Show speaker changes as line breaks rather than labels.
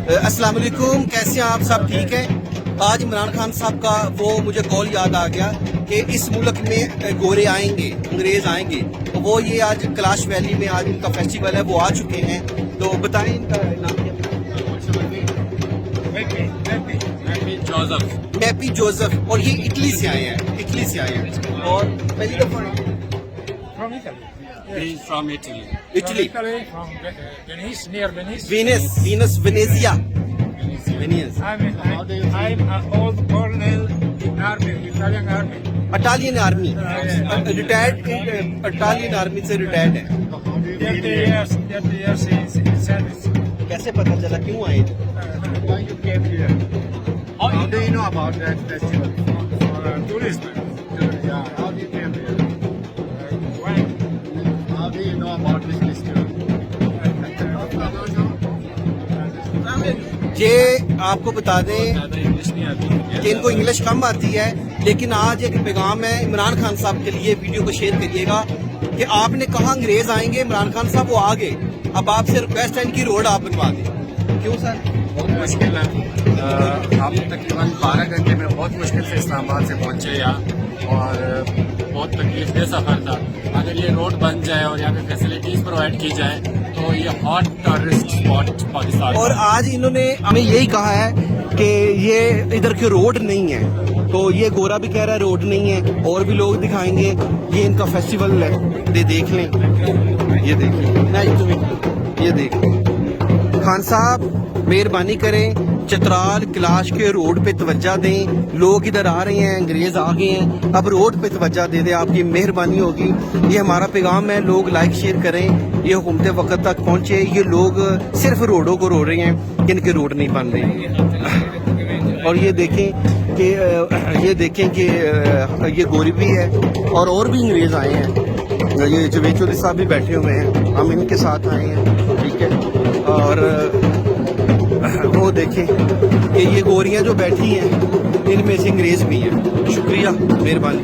अस्सलाम वालेकुम, कैसे हैं आप सब? ठीक है। आज इमरान खान साहब का वो मुझे कॉल याद आ गया कि इस मुल्क में गोरे आएंगे, अंग्रेज आएंगे। तो वो ये आज कैलाश वैली में आज इनका फेस्टिवल है, वो आ चुके हैं। तो बताएं इनका नाम क्या? मैपी जोसेफ। और ये इटली से आए हैं, इटली से आए हैं। और पहली दफा
From Italy.
He's from Italy.
Italy,
From Venice, near Venice.
Venice, Venezia, Venice.
I'm an old colonel in army, Italian army.
Italian army, retired, Italian army से रिटायर्ड है।
30 years in service.
कैसे पता चला, क्यों आए?
Why you came here?
How do you know about that festival?
For tourism.
Yeah, how do you came here?
Why?
How do you know about this festival?
ये आपको बता दें
ज़्यादा इंग्लिश नहीं आती है।
कि इनको इंग्लिश कम आती है, लेकिन आज एक पैगाम है इमरान खान साहब के लिए। वीडियो को शेयर करिएगा कि आपने कहा अंग्रेज आएंगे, इमरान खान साहब वो आ गए। अब आपसे रिक्वेस्ट है इनकी रोड आप बनवा दें। क्यों सर?
बहुत मुश्किल है। हम तकरीबन 12 घंटे में बहुत मुश्किल से इस्लामाबाद से पहुँचे यहाँ, और बहुत तकलीफ दे सफ़र था। अगर ये रोड बन जाए और यहाँ पे फैसिलिटीज़ प्रोवाइड की जाए तो ये हॉट टूरिस्ट स्पॉट पाकिस्तान।
और आज इन्होंने हमें यही कहा है कि ये इधर के रोड नहीं है। तो ये गोरा भी कह रहा है रोड नहीं है, और भी लोग दिखाएंगे। ये इनका फेस्टिवल है, देख लें, ये देखें, ये देखें। खान साहब मेहरबानी करें, चित्राल कैलाश के रोड पे तवज्जो दें। लोग इधर आ रहे हैं, अंग्रेज आ गए हैं, अब रोड पे तवज्जो दे दें, आपकी मेहरबानी होगी। ये हमारा पैगाम है, लोग लाइक शेयर करें। ये हुकूमत वक्त तक पहुंचे। ये लोग सिर्फ रोडों को रो रहे हैं कि इनके रोड नहीं बन रहे। और ये देखें कि ये गोरी भी है, और भी अंग्रेज आए हैं। ये जवेद चौधरी साहब भी बैठे हुए हैं, हम इनके साथ आए हैं, ठीक है। और वो देखें कि ये गोरियां जो बैठी हैं, इनमें से अंग्रेज भी हैं। शुक्रिया, मेहरबानी।